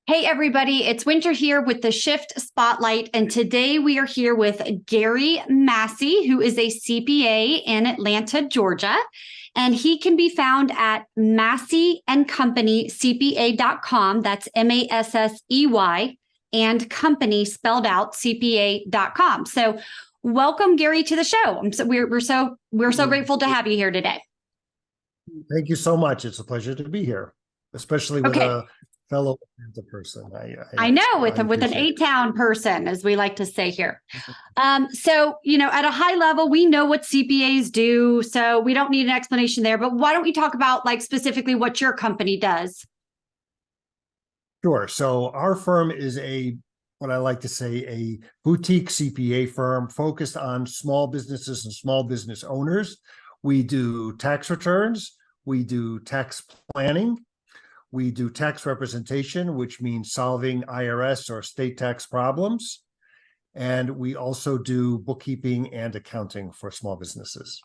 Hey, everybody, it's Winter here with the Shift Spotlight. And today we are here with Gary Massey, who is a CPA in Atlanta, Georgia. And he can be found at Massey and Company CPA.com. That's MASSEY and company spelled out CPA.com. So welcome, Gary, to the show. We're so grateful to have you here today. Thank you so much. It's a pleasure to be here, especially with a fellow person. I know, with an A-town person, as we like to say here. So, at a high level, we know what CPAs do, so we don't need an explanation there. But why don't we talk about specifically what your company does? Sure. So our firm is what I like to say, a boutique CPA firm focused on small businesses and small business owners. We do tax returns. We do tax planning. We do tax representation, which means solving IRS or state tax problems. And we also do bookkeeping and accounting for small businesses.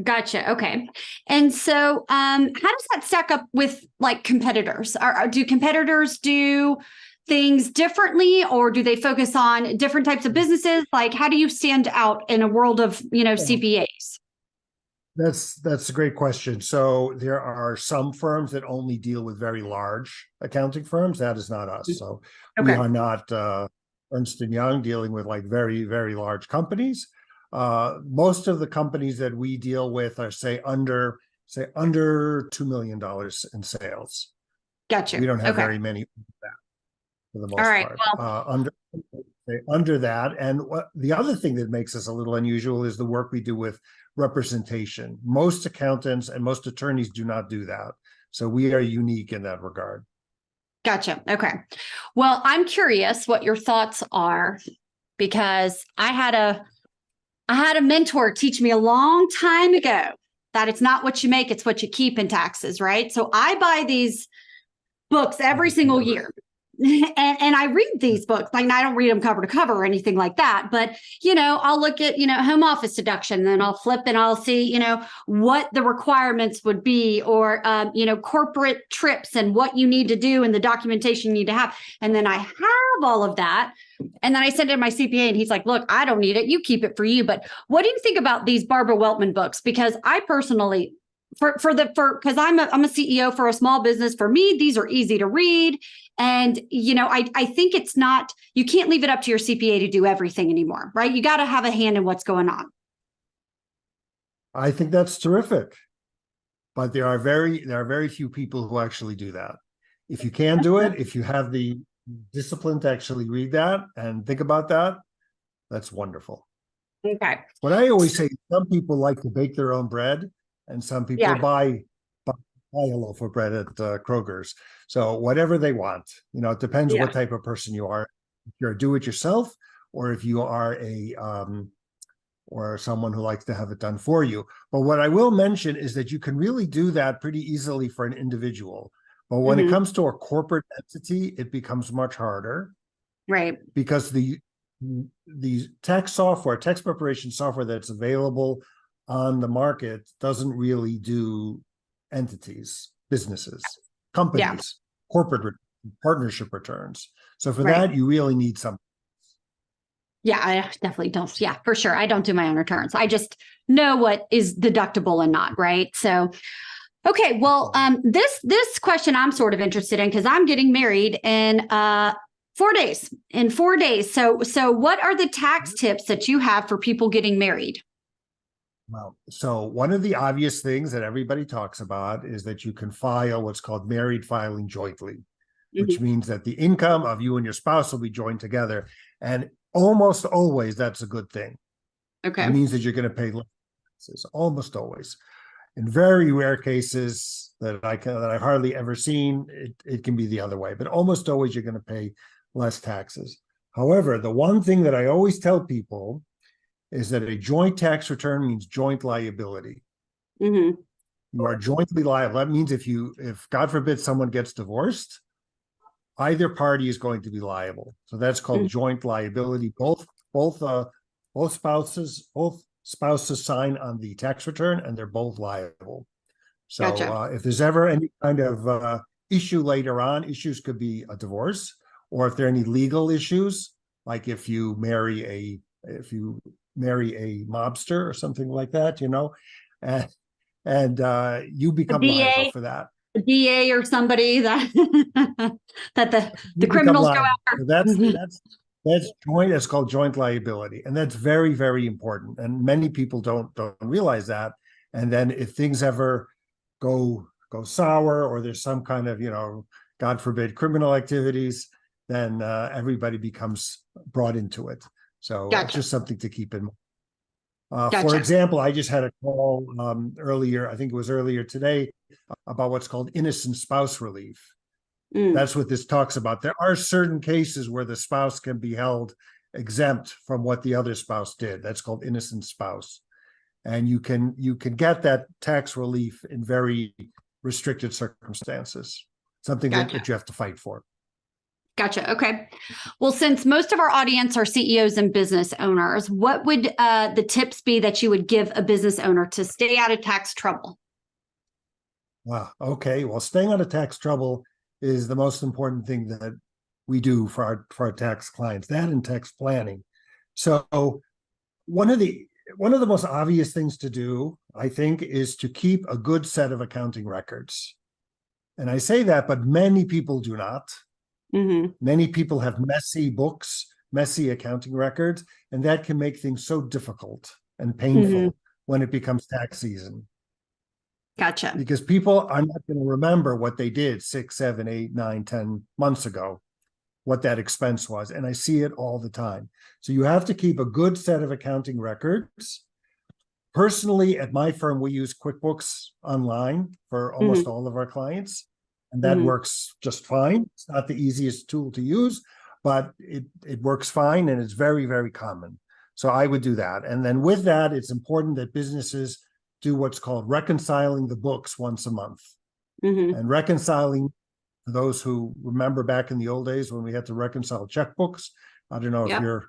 Gotcha. Okay. And so how does that stack up with competitors? Do competitors do things differently, or do they focus on different types of businesses? How do you stand out in a world of, CPAs? That's a great question. So there are some firms that only deal with very large accounting firms. That is not us. So we are not Ernst & Young dealing with very, very large companies. Most of the companies that we deal with are under $2 million in sales. Gotcha. We don't have very many of that for the most part. Well, under that. And the other thing that makes us a little unusual is the work we do with representation. Most accountants and most attorneys do not do that. So we are unique in that regard. Gotcha. Okay. Well, I'm curious what your thoughts are, because I had a mentor teach me a long time ago that it's not what you make, it's what you keep in taxes, right? So I buy these books every single year. And I read these books, I don't read them cover to cover or anything like that, but, I'll look at, home office deduction, and then I'll flip and I'll see, what the requirements would be, or, corporate trips and what you need to do and the documentation you need to have. And then I have all of that. And then I send it to my CPA and he's like, look, I don't need it. You keep it for you. But what do you think about these Barbara Weltman books? Because I personally, because I'm a CEO for a small business. For me, these are easy to read. And, I think you can't leave it up to your CPA to do everything anymore, right? You got to have a hand in what's going on. I think that's terrific. But there are very few people who actually do that. If you can do it, if you have the discipline to actually read that and think about that, that's wonderful. Okay. What I always say, some people like to bake their own bread, and some people buy a loaf of bread at Kroger's. So whatever they want, it depends what type of person you are. If you're a do-it-yourself, or if you are or someone who likes to have it done for you. But what I will mention is that you can really do that pretty easily for an individual. But when it comes to a corporate entity, it becomes much harder. Right. Because the tax preparation software that's available on the market doesn't really do entities, businesses, companies, corporate partnership returns. So for that, you really need something. Yeah, I definitely don't. Yeah, for sure. I don't do my own returns. I just know what is deductible and not, right? So, okay. Well, this question I'm sort of interested in, because I'm getting married in 4 days. In 4 days. So what are the tax tips that you have for people getting married? Well, so one of the obvious things that everybody talks about is that you can file what's called married filing jointly, which means that the income of you and your spouse will be joined together. And almost always that's a good thing. Okay. It means that you're going to pay less taxes, almost always. In very rare cases that I've hardly ever seen, it can be the other way, but almost always you're going to pay less taxes. However, the one thing that I always tell people is that a joint tax return means joint liability. You are jointly liable. That means if God forbid someone gets divorced, either party is going to be liable. So that's called joint liability. Both spouses sign on the tax return, and they're both liable. So if there's ever any kind of issue later on. Issues could be a divorce, or if there are any legal issues, like if you marry a mobster or something like that, and you A become liable DA, for that. a DA or somebody that that the You become criminals go liable. after. So that's joint. It's called joint liability, and that's very, very important. And many people don't realize that. And then if things ever go sour, or there's some kind of God forbid, criminal activities, then everybody becomes brought into it. So it's Gotcha. just something to keep in mind. For Gotcha. example, I just had a call earlier, I think it was earlier today, about what's called innocent spouse relief. Mm, That's what this talks about. There are certain cases where the spouse can be held exempt from what the other spouse did. That's called innocent spouse. And you can get that tax relief in very restricted circumstances, something gotcha. that you have to fight for. Gotcha. Okay. Well, since most of our audience are CEOs and business owners, what would the tips be that you would give a business owner to stay out of tax trouble? Wow. Okay. Well, staying out of tax trouble is the most important thing that we do for our tax clients, that and tax planning. So one of the most obvious things to do, I think, is to keep a good set of accounting records. And I say that, but many people do not. Mm-hmm. Many people have messy books, messy accounting records, and that can make things so difficult and painful when it becomes tax season. Gotcha. Because people are not going to remember what they did 6, 7, 8, 9, 10 months ago, what that expense was. And I see it all the time. So you have to keep a good set of accounting records. Personally, at my firm, we use QuickBooks Online for almost all of our clients, and that works just fine. It's not the easiest tool to use, but it works fine, and it's very, very common. So I would do that. And then with that, it's important that businesses do what's called reconciling the books once a month. And reconciling, for those who remember back in the old days when we had to reconcile checkbooks, I don't know if you're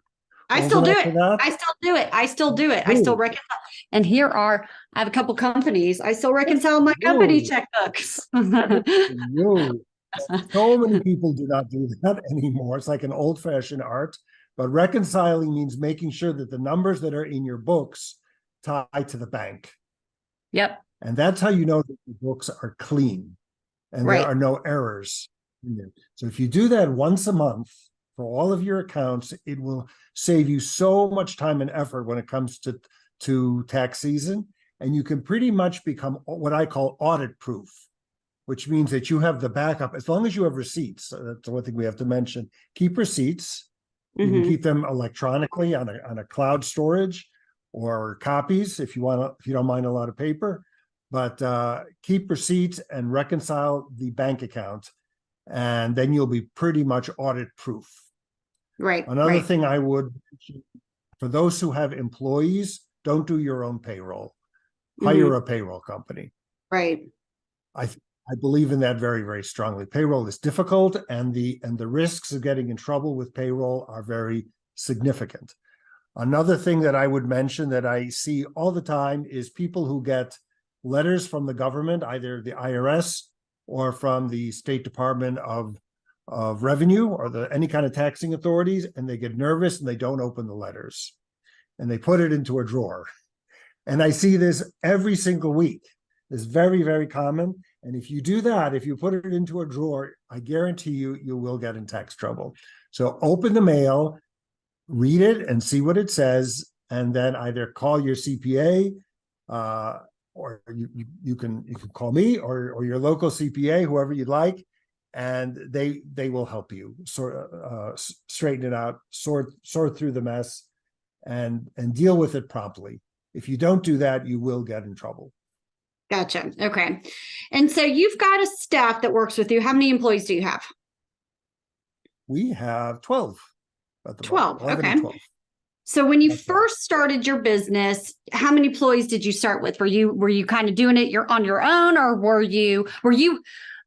I old still do enough it. for that. I still do it. I still do it. I still reconcile. And I have a couple companies. I still reconcile my company checkbooks. No. So many people do not do that anymore. It's like an old-fashioned art. But reconciling means making sure that the numbers that are in your books tie to the bank. Yep. And that's how you know that the books are clean and there are no errors in them. So if you do that once a month for all of your accounts, it will save you so much time and effort when it comes to tax season. And you can pretty much become what I call audit proof, which means that you have the backup as long as you have receipts. That's one thing we have to mention. Keep receipts. You can keep them electronically on a cloud storage, or copies if you don't mind a lot of paper. But keep receipts and reconcile the bank account, and then you'll be pretty much audit proof. Right. Another thing I would, for those who have employees, don't do your own payroll. Hire a payroll company. Right. I believe in that very, very strongly. Payroll is difficult, and the risks of getting in trouble with payroll are very significant. Another thing that I would mention that I see all the time is people who get letters from the government, either the IRS or from the State Department of Revenue or any kind of taxing authorities, and they get nervous and they don't open the letters and they put it into a drawer. And I see this every single week. It's very, very common. And if you do that, if you put it into a drawer, I guarantee you will get in tax trouble. So open the mail, read it and see what it says, and then either call your CPA, or you can call me or your local CPA, whoever you'd like, and they will help you straighten it out, sort through the mess, and deal with it promptly. If you don't do that, you will get in trouble. Gotcha. Okay. And so you've got a staff that works with you. How many employees do you have? We have 12 at the 12. moment. Okay. 12. So when you first started your business, how many employees did you start with? Were you kind of doing it on your own, or were you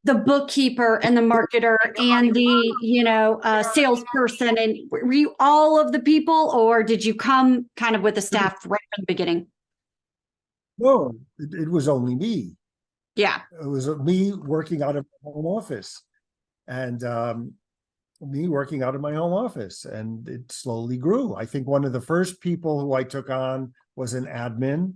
the bookkeeper and the marketer and the salesperson, and were you all of the people, or did you come kind of with a staff right from the beginning? No, it was only me. Yeah. It was me working out of my home office, and and it slowly grew. I think one of the first people who I took on was an admin,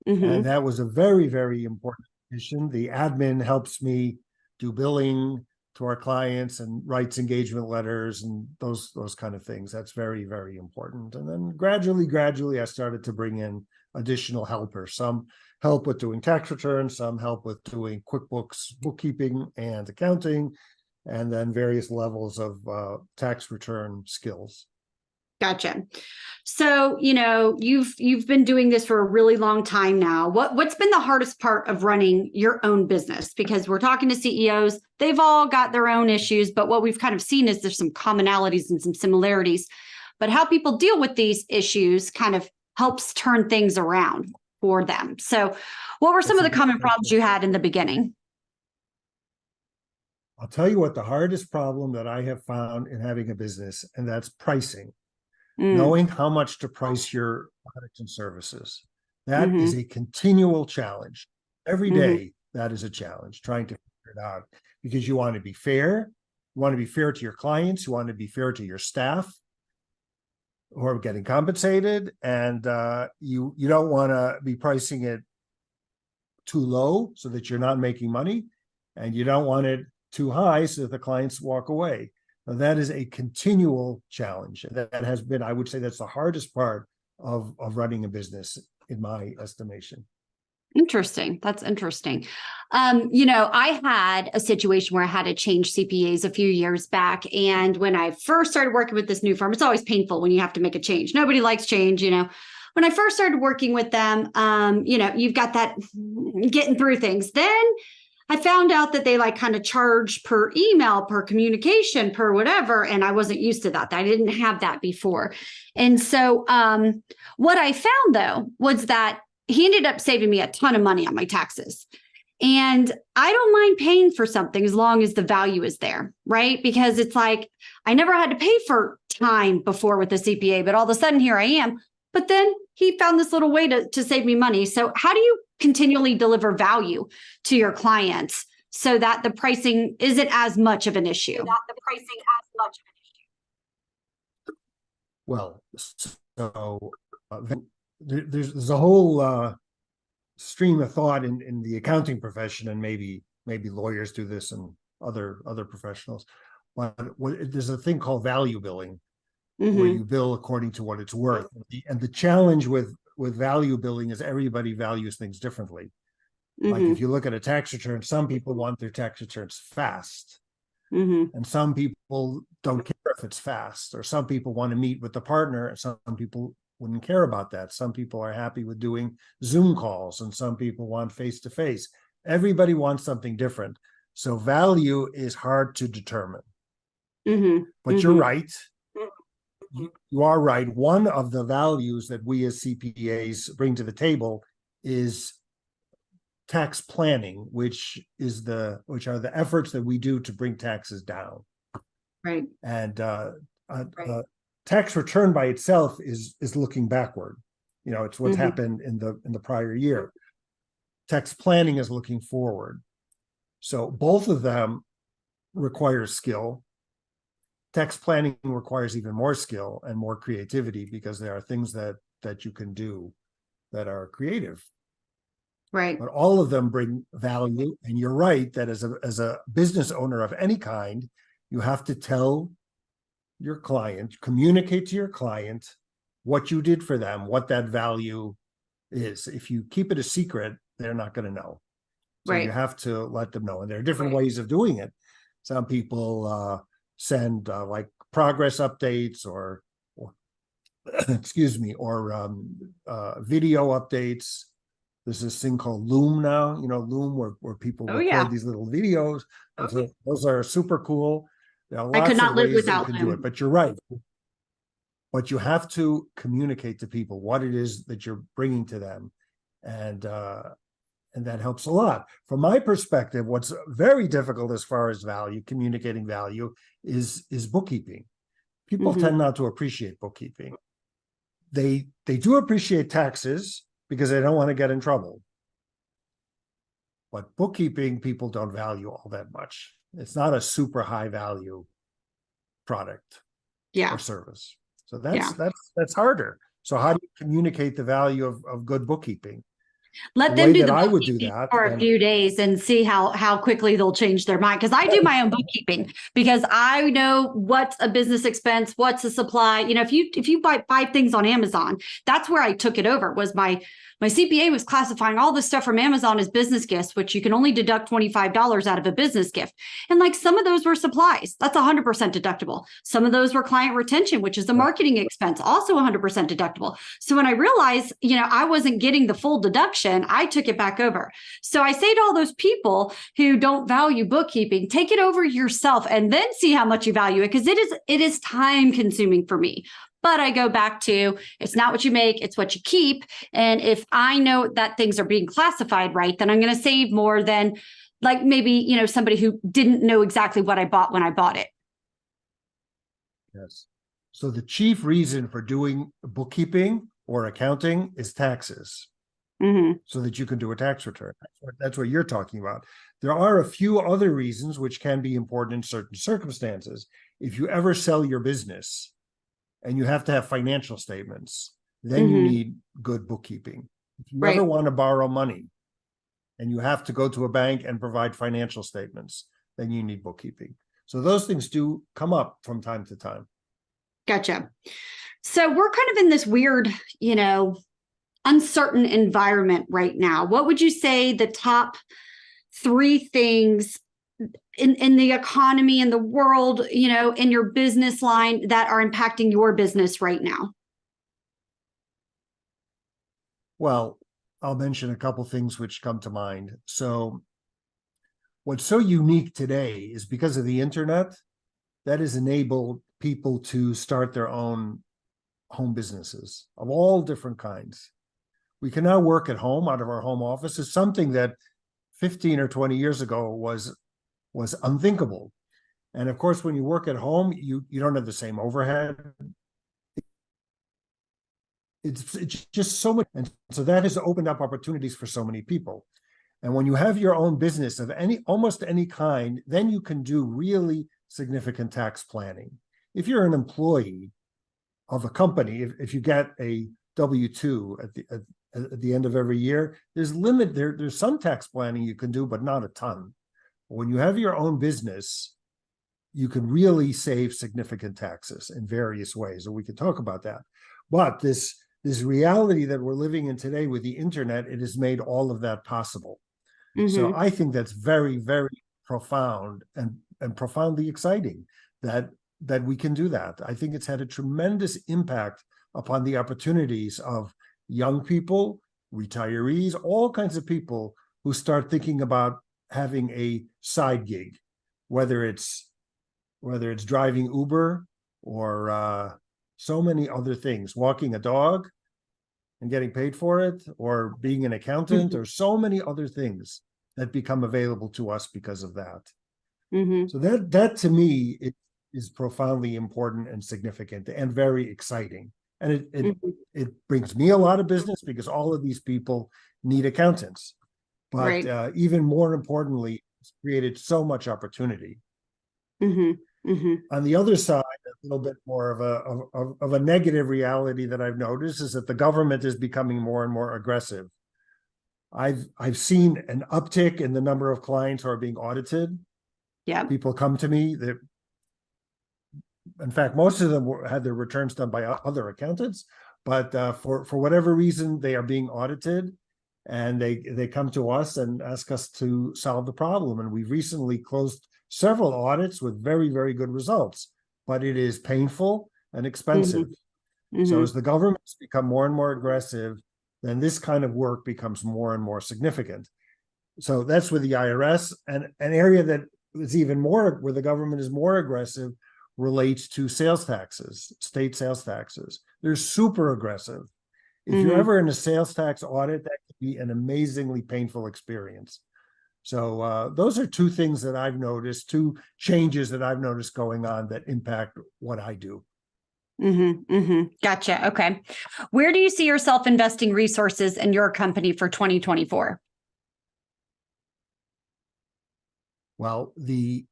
and that was a very, very important position. The admin helps me do billing to our clients and writes engagement letters and those kind of things. That's very, very important. And then gradually, I started to bring in additional helpers. Some help with doing tax returns, some help with doing QuickBooks bookkeeping and accounting, and then various levels of tax return skills. Gotcha. So, you've been doing this for a really long time now. What's been the hardest part of running your own business? Because we're talking to CEOs, they've all got their own issues, but what we've kind of seen is there's some commonalities and some similarities. But how people deal with these issues kind of helps turn things around for them. So, what were some of the common problems you had in the beginning? I'll tell you what the hardest problem that I have found in having a business, and that's pricing. Knowing how much to price your products and services. That is a continual challenge. Every day, that is a challenge, trying to figure it out, because you want to be fair. You want to be fair to your clients. You want to be fair to your staff who are getting compensated. And you don't want to be pricing it too low so that you're not making money. And you don't want it too high so that the clients walk away. Now, that is a continual challenge. That has been, I would say, that's the hardest part of running a business, in my estimation. Interesting. That's interesting. I had a situation where I had to change CPAs a few years back. And when I first started working with this new firm, it's always painful when you have to make a change. Nobody likes change, When I first started working with them, you've got that getting through things. Then I found out that they kind of charge per email, per communication, per whatever. And I wasn't used to that. I didn't have that before. And so what I found, though, was that he ended up saving me a ton of money on my taxes. And I don't mind paying for something as long as the value is there, right? Because it's like I never had to pay for time before with the CPA, but all of a sudden here I am. But then he found this little way to save me money. So how do you continually deliver value to your clients so that the pricing isn't as much of an issue? Well, so there's a whole stream of thought in the accounting profession, and maybe lawyers do this and other professionals. But there's a thing called value billing, where you bill according to what it's worth. And the challenge with value billing is everybody values things differently. Like if you look at a tax return, some people want their tax returns fast. And some people don't care if it's fast, or some people want to meet with the partner, and some people wouldn't care about that. Some people are happy with doing Zoom calls, and some people want face-to-face. Everybody wants something different. So value is hard to determine. But you're right. You are right. One of the values that we as CPAs bring to the table is tax planning, which are the efforts that we do to bring taxes down. Right. And tax return by itself is looking backward. It's what's happened in the prior year. Tax planning is looking forward. So both of them require skill. Tax planning requires even more skill and more creativity, because there are things that you can do that are creative. Right. But all of them bring value. And you're right that as a business owner of any kind, you have to tell your client, communicate to your client what you did for them, what that value is. If you keep it a secret, they're not going to know. So you have to let them know. And there are different ways of doing it. Some people send progress updates or excuse me, or video updates. There's this thing called Loom now, Loom, where people record these little videos. Those are super cool. There are lots I could not of live ways without you can do it, but you're right. But you have to communicate to people what it is that you're bringing to them, and that helps a lot. From my perspective, what's very difficult as far as communicating value, is bookkeeping. People tend not to appreciate bookkeeping. They do appreciate taxes because they don't want to get in trouble. But bookkeeping, people don't value all that much. It's not a super high value product Yeah. or service. So Yeah. that's harder. So how do you communicate the value of good bookkeeping? The Let them way do that the I would do bookkeeping that, for a and few days and see how quickly they'll change their mind. Because I do my own bookkeeping because I know what's a business expense, what's a supply. If you buy things on Amazon, that's where I took it over. Was my CPA was classifying all this stuff from Amazon as business gifts, which you can only deduct $25 out of a business gift. And like some of those were supplies, that's 100% deductible. Some of those were client retention, which is a marketing expense, also 100% deductible. So when I realized, I wasn't getting the full deduction, I took it back over. So I say to all those people who don't value bookkeeping, take it over yourself and then see how much you value it, because it is time consuming for me. But I go back to, it's not what you make, it's what you keep. And if I know that things are being classified right, then I'm going to save more than like maybe, somebody who didn't know exactly what I bought when I bought it. yes. So the chief reason for doing bookkeeping or accounting is taxes, so that you can do a tax return. That's what you're talking about. There are a few other reasons which can be important in certain circumstances. If you ever sell your business and you have to have financial statements, then you need good bookkeeping. If you ever want to borrow money and you have to go to a bank and provide financial statements, then you need bookkeeping. So those things do come up from time to time. Gotcha. So we're kind of in this weird, uncertain environment right now. What would you say the top 3 things in the economy, in the world, in your business line that are impacting your business right now? Well, I'll mention a couple things which come to mind. So what's so unique today is because of the internet, that has enabled people to start their own home businesses of all different kinds. We can now work at home out of our home office. Is something that 15 or 20 years ago was unthinkable. And of course, when you work at home, you don't have the same overhead. It's just so much. And so that has opened up opportunities for so many people. And when you have your own business of almost any kind, then you can do really significant tax planning. If you're an employee of a company, if you get a W-2 at the end of every year, there's some tax planning you can do, but not a ton. When you have your own business, you can really save significant taxes in various ways, and we can talk about that. But this reality that we're living in today with the internet, it has made all of that possible. So I think that's very, very profound and profoundly exciting that we can do that. I think it's had a tremendous impact upon the opportunities of young people, retirees, all kinds of people who start thinking about having a side gig, whether it's driving Uber or so many other things, walking a dog and getting paid for it, or being an accountant, or so many other things that become available to us because of that. So that to me is profoundly important and significant and very exciting. And it brings me a lot of business because all of these people need accountants. But even more importantly, it's created so much opportunity. On the other side, a little bit more of a negative reality that I've noticed is that the government is becoming more and more aggressive. I've seen an uptick in the number of clients who are being audited. Yeah. People come to me that, in fact, most of them had their returns done by other accountants, but for whatever reason, they are being audited, and they come to us and ask us to solve the problem. And we've recently closed several audits with very, very good results, but it is painful and expensive. So as the governments become more and more aggressive, then this kind of work becomes more and more significant. So that's with the IRS. And an area that is even more, where the government is more aggressive, relates to sales taxes, state sales taxes. They're super aggressive. If you're ever in a sales tax audit, that can be an amazingly painful experience. So those are 2 things that I've noticed, 2 changes that I've noticed going on that impact what I do. Gotcha. Okay. Where do you see yourself investing resources in your company for 2024? Well, there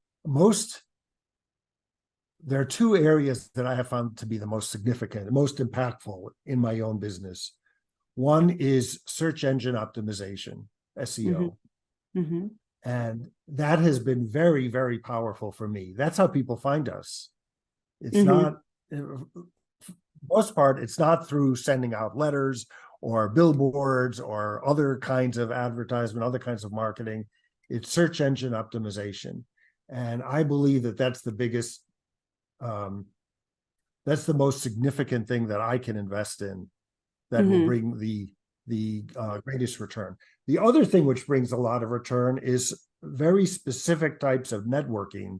are two areas that I have found to be the most significant, the most impactful in my own business. One is search engine optimization, SEO. Mm-hmm. And that has been very, very powerful for me. That's how people find us. It's Mm-hmm. not, most part, it's not through sending out letters or billboards or other kinds of advertisement, other kinds of marketing. It's search engine optimization. And I believe that that's the biggest, that's the most significant thing that I can invest in that will bring the greatest return. The other thing which brings a lot of return is very specific types of networking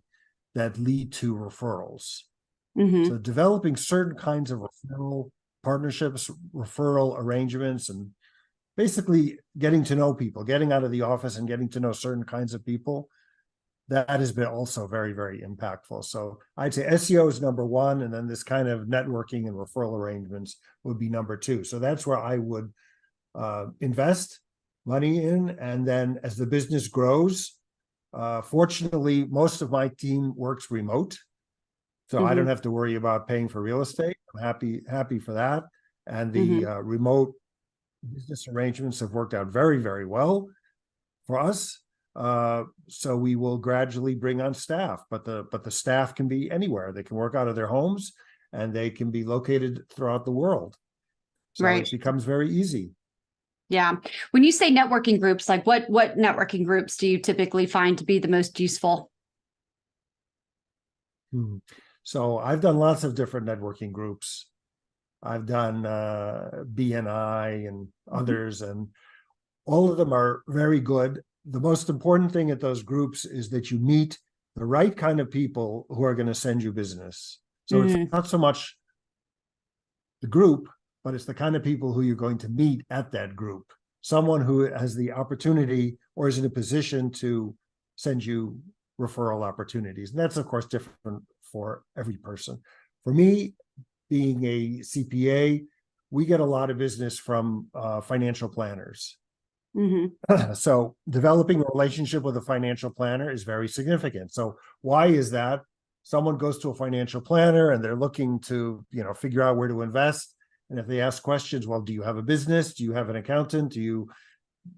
that lead to referrals. So developing certain kinds of referral partnerships, referral arrangements, and basically getting to know people, getting out of the office and getting to know certain kinds of people, that has been also very, very impactful. So I'd say SEO is number one, and then this kind of networking and referral arrangements would be number two. So that's where I would invest money in. And then as the business grows, fortunately, most of my team works remote. So I don't have to worry about paying for real estate. I'm happy for that. And the remote business arrangements have worked out very, very well for us. So we will gradually bring on staff, but the staff can be anywhere. They can work out of their homes and they can be located throughout the world. So Right. it becomes very easy. Yeah. When you say networking groups, like what networking groups do you typically find to be the most useful? So I've done lots of different networking groups. I've done BNI and others, and all of them are very good. The most important thing at those groups is that you meet the right kind of people who are going to send you business. So it's not so much the group, but it's the kind of people who you're going to meet at that group. Someone who has the opportunity or is in a position to send you referral opportunities. And that's, of course, different for every person. For me, being a CPA, we get a lot of business from financial planners. So developing a relationship with a financial planner is very significant. So why is that? Someone goes to a financial planner and they're looking to, figure out where to invest. And if they ask questions, well, do you have a business? Do you have an accountant?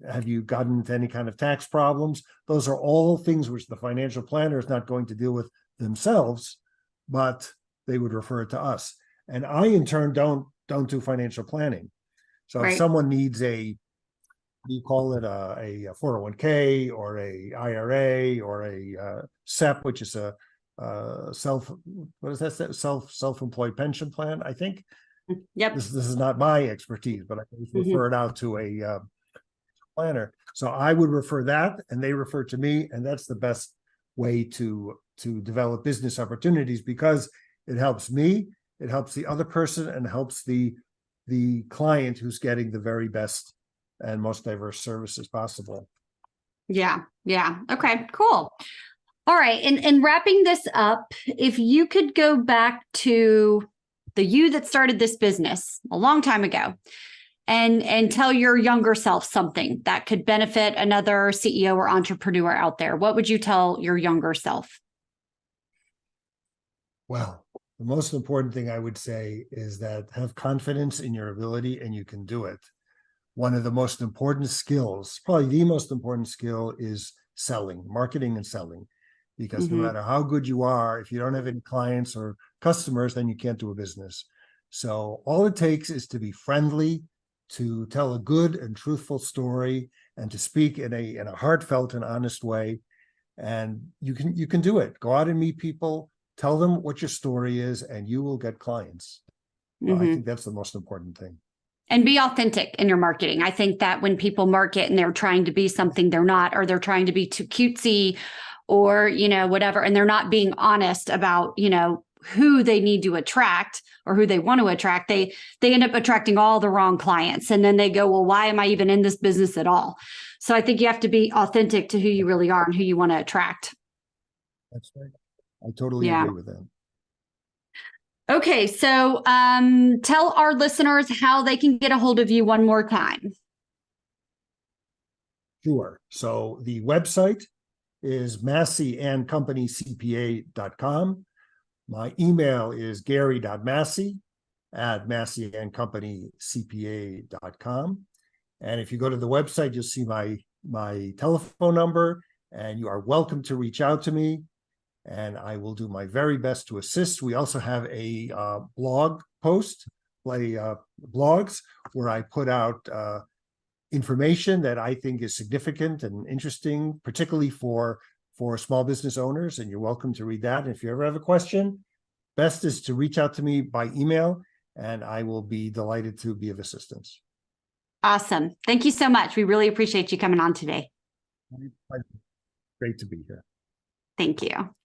Have you gotten into any kind of tax problems? Those are all things which the financial planner is not going to deal with themselves, but they would refer it to us. And I, in turn, don't do financial planning. So if someone needs you call it a 401k or a IRA or a SEP, which is a self-employed pension plan, I think. Yep. This is not my expertise, but I can refer it out to a planner. So I would refer that, and they refer to me, and that's the best way to develop business opportunities, because it helps me, it helps the other person, and helps the client who's getting the very best and most diverse services possible. Yeah. Okay, cool. All right. And wrapping this up, if you could go back to the you that started this business a long time ago and tell your younger self something that could benefit another CEO or entrepreneur out there, what would you tell your younger self? Well, the most important thing I would say is that have confidence in your ability and you can do it. One of the most important skills, probably the most important skill, is selling, marketing and selling. Because no matter how good you are, if you don't have any clients or customers, then you can't do a business. So all it takes is to be friendly, to tell a good and truthful story, and to speak in a heartfelt and honest way. And you can do it. Go out and meet people, tell them what your story is, and you will get clients. I think that's the most important thing. And be authentic in your marketing. I think that when people market and they're trying to be something they're not, or they're trying to be too cutesy or, whatever, and they're not being honest about, who they need to attract or who they want to attract, they end up attracting all the wrong clients. And then they go, well, why am I even in this business at all? So I think you have to be authentic to who you really are and who you want to attract. That's right. I totally agree with that. Okay, so tell our listeners how they can get a hold of you one more time. Sure. So the website is masseyandcompanycpa.com. My email is gary.massey@masseyandcompanycpa.com. And if you go to the website, you'll see my telephone number, and you are welcome to reach out to me, and I will do my very best to assist. We also have a blog post, blogs, where I put out information that I think is significant and interesting, particularly for small business owners, and you're welcome to read that. And if you ever have a question, best is to reach out to me by email, and I will be delighted to be of assistance. Awesome. Thank you so much. We really appreciate you coming on today. Great to be here. Thank you.